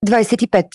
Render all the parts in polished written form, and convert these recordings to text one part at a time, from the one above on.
25.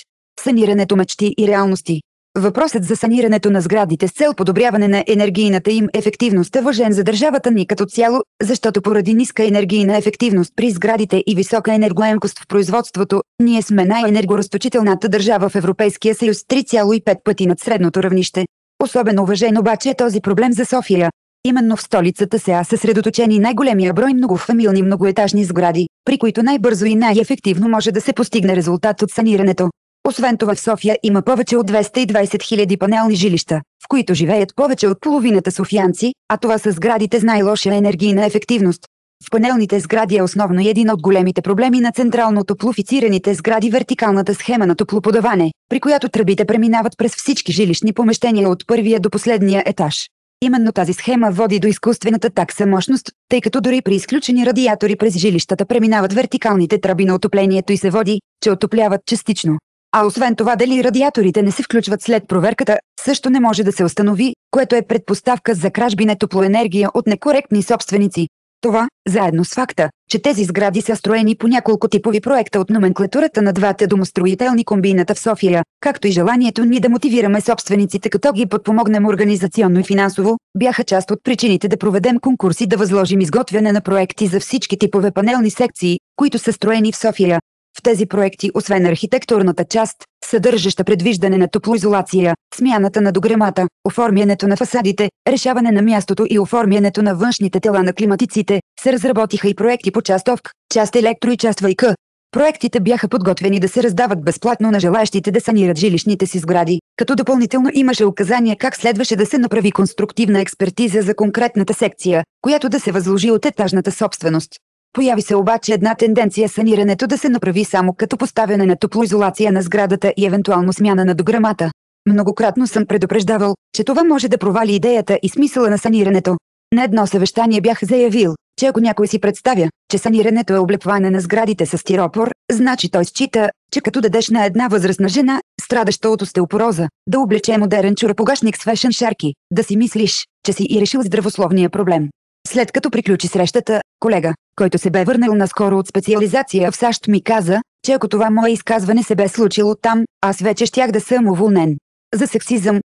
Санирането мечти и реалности. Въпросът за санирането на сградите с цел подобряване на енергийната им ефективност е важен за държавата ни като цяло, защото поради ниска енергийна ефективност при сградите и висока енергоемкост в производството, ние сме най-енергоразточителната държава в Европейския съюз 3,5 пъти над средното равнище. Особено важен обаче е този проблем за София. Именно в столицата са съсредоточени най-големия брой многофамилни многоетажни сгради, при които най-бързо и най-ефективно може да се постигне резултат от санирането. Освен това в София има повече от 220 000 панелни жилища, в които живеят повече от половината софиянци, а това са сградите с най-лоша енергийна ефективност. В панелните сгради е основно един от големите проблеми на централно топлофицираните сгради вертикалната схема на топлоподаване, при която тръбите преминават през всички жилищни помещения от първия до последния етаж. Именно тази схема води до изкуствената такса мощност, тъй като дори при изключени радиатори през жилищата преминават вертикалните тръби на отоплението и се води, че отопляват частично. А освен това дали радиаторите не се включват след проверката, също не може да се установи, което е предпоставка за кражби на топлоенергия от некоректни собственици. Това, заедно с факта, че тези сгради са строени по няколко типови проекта от номенклатурата на двата домостроителни комбината в София, както и желанието ни да мотивираме собствениците като ги подпомогнем организационно и финансово, бяха част от причините да проведем конкурси да възложим изготвяне на проекти за всички типове панелни секции, които са строени в София. В тези проекти, освен архитектурната част, съдържаща предвиждане на топлоизолация, смяната на догремата, оформянето на фасадите, решаване на мястото и оформянето на външните тела на климатиците, се разработиха и проекти по част ОВК, част електро и част ВИК. Проектите бяха подготвени да се раздават безплатно на желаящите да санират жилищните си сгради, като допълнително имаше указания как следваше да се направи конструктивна експертиза за конкретната секция, която да се възложи от етажната собственост. Появи се обаче една тенденция санирането да се направи само като поставяне на топлоизолация на сградата и евентуално смяна на дограмата. Многократно съм предупреждавал, че това може да провали идеята и смисъла на санирането. На едно съвещание бях заявил, че ако някой си представя, че санирането е облепване на сградите с стиропор, значи той счита, че като дадеш на една възрастна жена, страдаща от остеопороза, да облече модерен чорапогашник с фешен шарки, да си мислиш, че си и решил здравословния проблем. След като приключи срещата, колега, който се бе върнал наскоро от специализация в САЩ, ми каза, че ако това мое изказване се бе случило там, аз вече щях да съм уволнен. За сексизъм.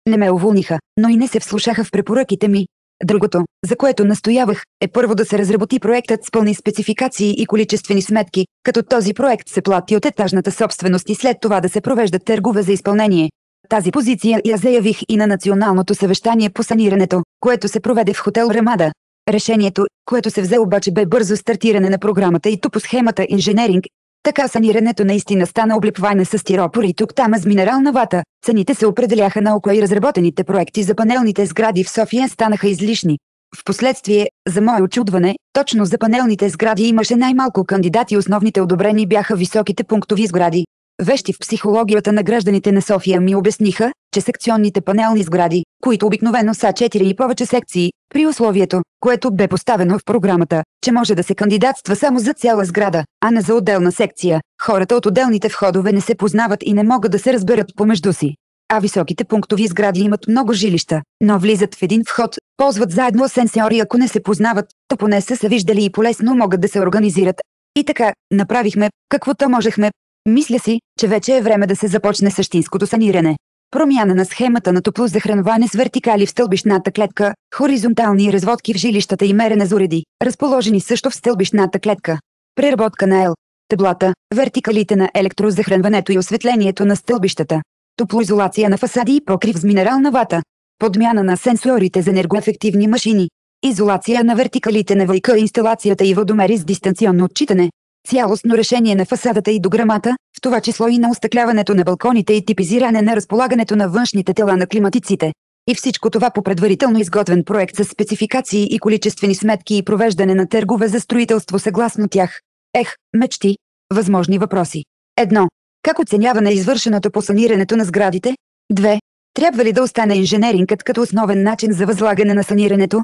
Не ме уволниха, но и не се вслушаха в препоръките ми. Другото, за което настоявах, е първо да се разработи проектът с пълни спецификации и количествени сметки, като този проект се плати от етажната собственост и след това да се провеждат търгове за изпълнение. Тази позиция я заявих и на националното съвещание по санирането, което се проведе в хотел Рамада. Решението, което се взе обаче бе бързо стартиране на програмата и то по схемата инженеринг. Така санирането наистина стана облепване с стиропор и тук-там с минерална вата. Цените се определяха на око и разработените проекти за панелните сгради в София станаха излишни. Впоследствие, за мое очудване, точно за панелните сгради имаше най-малко кандидати, основните одобрени бяха високите пунктови сгради. Вещи в психологията на гражданите на София ми обясниха, че секционните панелни сгради, които обикновено са 4 и повече секции, при условието, което бе поставено в програмата, че може да се кандидатства само за цяла сграда, а не за отделна секция, хората от отделните входове не се познават и не могат да се разберат помежду си. А високите пунктови сгради имат много жилища, но влизат в един вход, ползват заедно асансьори, ако не се познават, то поне са се виждали и полесно могат да се организират. И така, направихме, каквото можехме. Мисля си, че вече е време да се започне същинското саниране. Промяна на схемата на топлозахранване с вертикали в стълбищната клетка, хоризонтални разводки в жилищата и мерене за уреди, разположени също в стълбищната клетка. Преработка на таблата, вертикалите на електрозахранването и осветлението на стълбищата. Топлоизолация на фасади и покрив с минерална вата. Подмяна на сенсорите за енергоефективни машини. Изолация на вертикалите на ВИК, инсталацията и водомери с дистанционно отчитане. Цялостно решение на фасадата и дограмата, в това число и на остъкляването на балконите и типизиране на разполагането на външните тела на климатиците. И всичко това по предварително изготвен проект с спецификации и количествени сметки и провеждане на търгове за строителство съгласно тях. Мечти. Възможни въпроси. 1. Как оценява на извършеното по санирането на сградите? 2. Трябва ли да остане инженерингът като основен начин за възлагане на санирането?